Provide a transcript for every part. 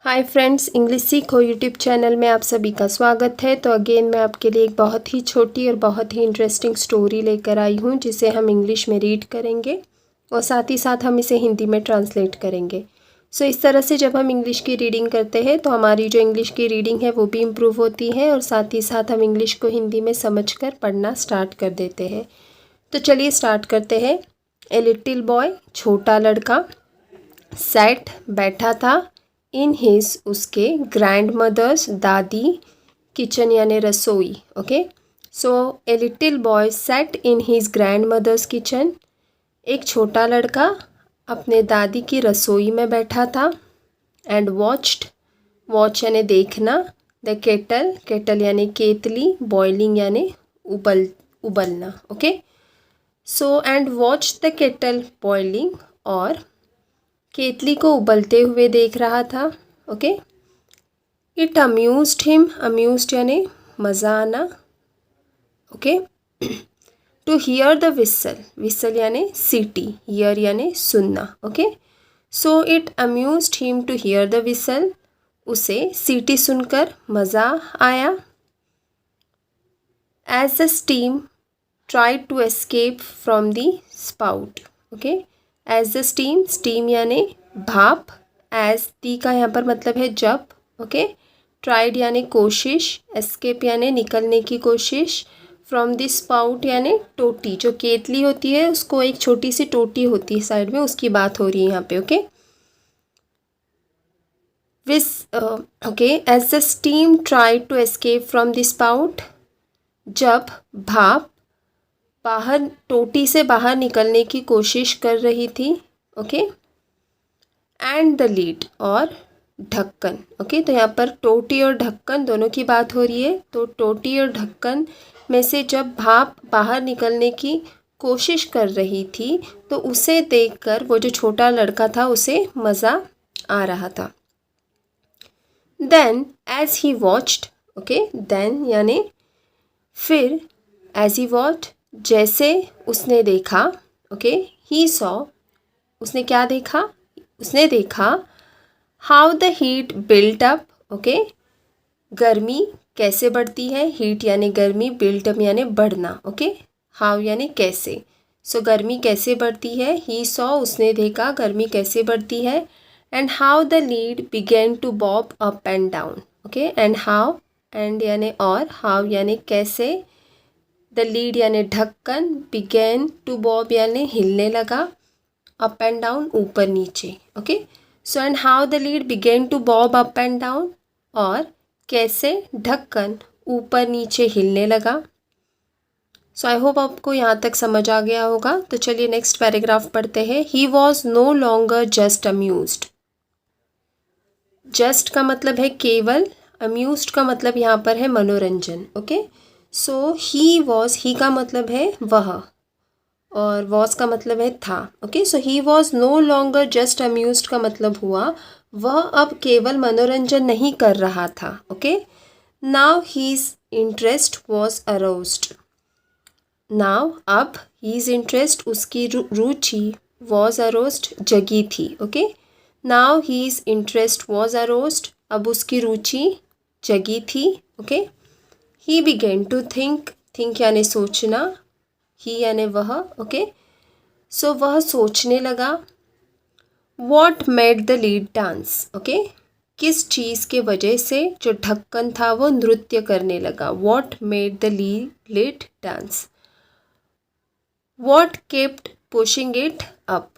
Hi friends, English सीखो YouTube channel में आप सभी का स्वागत है। तो अगेन मैं आपके लिए एक बहुत ही छोटी और बहुत ही इंटरेस्टिंग स्टोरी लेकर आई हूँ जिसे हम इंग्लिश में रीड करेंगे और साथ ही साथ हम इसे हिंदी में ट्रांसलेट करेंगे। सो इस तरह से जब हम इंग्लिश की रीडिंग करते हैं तो हमारी जो इंग्लिश की रीडिंग है वो भी इम्प्रूव होती है और साथ ही साथ हम इंग्लिश को हिंदी में समझ कर पढ़ना स्टार्ट कर देते हैं। तो चलिए स्टार्ट करते हैं। ए लिटिल बॉय, छोटा लड़का, सैट बैठा था, इन हिज उसके ग्रैंड मदर्स दादी किचन यानी रसोई। Okay, so a little boy set in his grandmother's kitchen. एक छोटा लड़का अपने दादी की रसोई में बैठा था। एंड वॉच्ड, वॉच यानी देखना, द केटल, केटल यानी केतली, बॉइलिंग यानी उबलना। Okay, so and watch the kettle boiling, और केतली को उबलते हुए देख रहा था। Okay, it amused him, amused यानी मज़ा आना। Okay, to hear the whistle, whistle यानी सीटी, हियर यानी सुनना। Okay, so it amused him to hear the whistle, उसे सीटी सुनकर मज़ा आया। As the steam tried to escape from the spout. Okay, as the steam, steam यानी भाप, एज दी का यहाँ पर मतलब है जब। ओके, ट्राइड यानी कोशिश, एस्केप यानी निकलने की कोशिश, फ्रॉम द स्पाउट यानी टोटी, जो केतली होती है उसको एक छोटी सी टोटी होती है साइड में, उसकी बात हो रही है यहाँ पे। ओके, विस okay, as the steam tried to escape from the spout, जब भाप बाहर टोटी से बाहर निकलने की कोशिश कर रही थी। ओके, एंड द लीड, और ढक्कन। ओके, तो यहाँ पर टोटी और ढक्कन दोनों की बात हो रही है। तो टोटी और ढक्कन में से जब भाप बाहर निकलने की कोशिश कर रही थी तो उसे देखकर वो जो छोटा लड़का था उसे मज़ा आ रहा था। Then as he watched, okay, then यानी फिर, एज ही वॉच्ड जैसे उसने देखा। ओके, ही सॉ, उसने क्या देखा, उसने देखा how the heat built up. Okay, गर्मी कैसे बढ़ती है, हीट यानी गर्मी, बिल्ट अप यानी बढ़ना। ओके, हाउ यानी कैसे, सो गर्मी कैसे बढ़ती है, ही सॉ उसने देखा गर्मी कैसे बढ़ती है। And how the lid began to bob up and down. Okay, and how, and यानी और, हाउ यानी कैसे, द लीड यानी ढक्कन, बिगेन टू बॉब यानी हिलने लगा, अप एंड डाउन ऊपर नीचे। Okay, so and how the lid began to bob up and down, और कैसे ढक्कन ऊपर नीचे हिलने लगा। सो आई होप आपको यहाँ तक समझ आ गया होगा। तो चलिए नेक्स्ट पैराग्राफ पढ़ते हैं। He was no longer just amused, just का मतलब है केवल, अम्यूज्ड का मतलब यहाँ पर है मनोरंजन। ओके, सो ही वॉज, ही का मतलब है वह और वॉज का मतलब है था। Okay, so he was no longer just amused का मतलब हुआ वह अब केवल मनोरंजन नहीं कर रहा था। Okay, now his interest was aroused, now अब, हीज इंटरेस्ट उसकी रुचि, वॉज अरोज्ड जगी थी। Okay, now his interest was aroused अब उसकी रुचि जगी थी। Okay, he began to think, think यानी सोचना, ही यानी वह। ओके, सो वह सोचने लगा। What made the lead dance, okay, किस चीज़ के वजह से जो ढक्कन था वो नृत्य करने लगा। What made the lead dance, what kept pushing it up,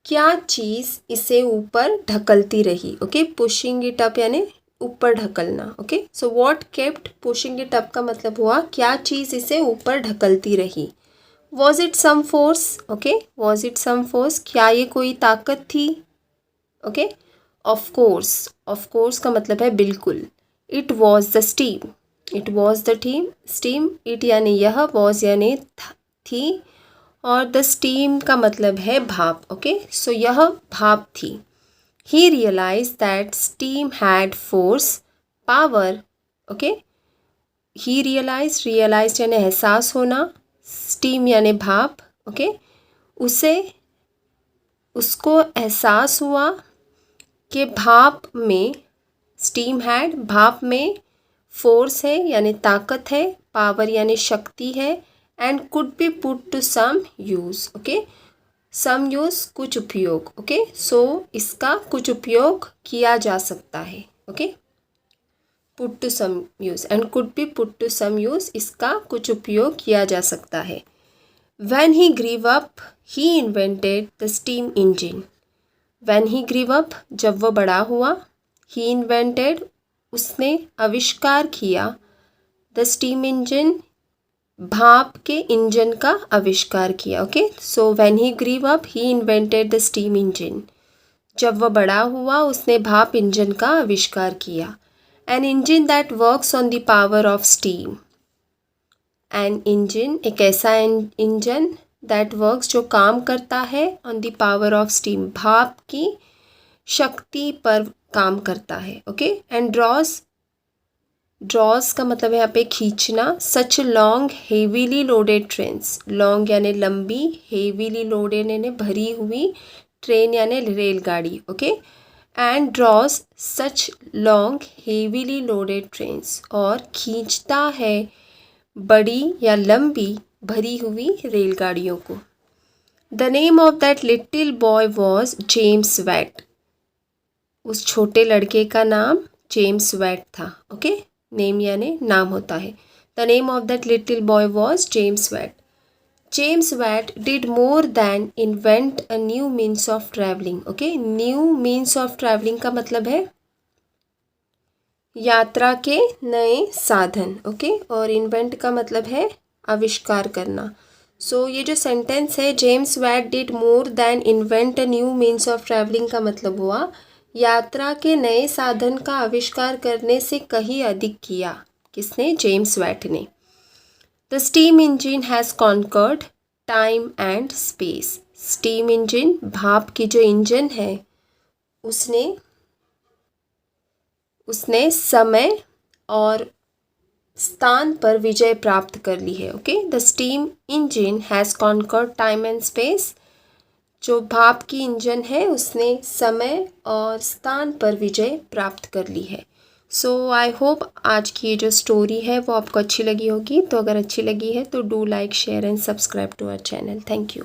क्या चीज़ इसे ऊपर ढकलती रही। ओके, पुशिंग इट अप यानी ऊपर ढकलना। Okay, so what kept pushing it up का मतलब हुआ क्या चीज़ इसे ऊपर ढकलती रही। Was it some force, okay, was it some force, क्या ये कोई ताकत थी। ओके, ऑफ कोर्स का मतलब है बिल्कुल। It was the steam, it was the steam, it यानी यह, वॉज यानी थी, और द स्टीम का मतलब है भाप। ओके, सो यह भाप थी। He realise that steam had force, power. Okay, he realise, realise यानी एहसास होना, स्टीम यानी भाप। ओके, उसको एहसास हुआ कि भाप में, स्टीम हैड, भाप में फोर्स है यानी ताकत है, पावर यानी शक्ति है, and could be put to some use. Okay, some use कुछ उपयोग। ओके, सो इसका कुछ उपयोग किया जा सकता है। Okay, put to some use and could be put to some use, इसका कुछ उपयोग किया जा सकता है। When he grew up, he invented the steam engine. When he grew up, जब वह बड़ा हुआ, he invented, उसने आविष्कार किया, the steam engine, भाप के इंजन का आविष्कार किया। Okay, so when he grew up, he invented the steam engine. जब वह बड़ा हुआ उसने भाप इंजन का आविष्कार किया। An engine that works on the power of steam. An engine, एक ऐसा इंजन, दैट वर्क्स, जो काम करता है, on the power of steam, भाप की शक्ति पर काम करता है। ओके, एंड ड्रॉज का मतलब है यहाँ पे खींचना, सच long heavily loaded trains, long यानी लंबी, हेवीली लोडेड यानी भरी हुई, ट्रेन यानी रेलगाड़ी। Okay, and draws such long heavily loaded trains, और खींचता है बड़ी या लंबी भरी हुई रेलगाड़ियों को। The name of that little boy was James Watt, उस छोटे लड़के का नाम जेम्स वैट था। ओके, नेम यानी नाम होता है। The name of that little boy was James Watt. James Watt did more than invent a new means of travelling. Okay, new means of travelling का मतलब है यात्रा के नए साधन। ओके, और इन्वेंट का मतलब है आविष्कार करना। सो ये जो सेंटेंस है, James Watt did more than invent a new means of travelling, का मतलब हुआ यात्रा के नए साधन का आविष्कार करने से कहीं अधिक किया। किसने? जेम्स वैट ने। The steam engine has conquered time and space. Steam engine, भाप की जो इंजन है, उसने समय और स्थान पर विजय प्राप्त कर ली है। Okay, the steam engine has conquered time and space, जो भाप की इंजन है उसने समय और स्थान पर विजय प्राप्त कर ली है। सो आई होप आज की ये जो स्टोरी है वो आपको अच्छी लगी होगी। तो अगर अच्छी लगी है तो do like, share and subscribe to our channel. Thank you.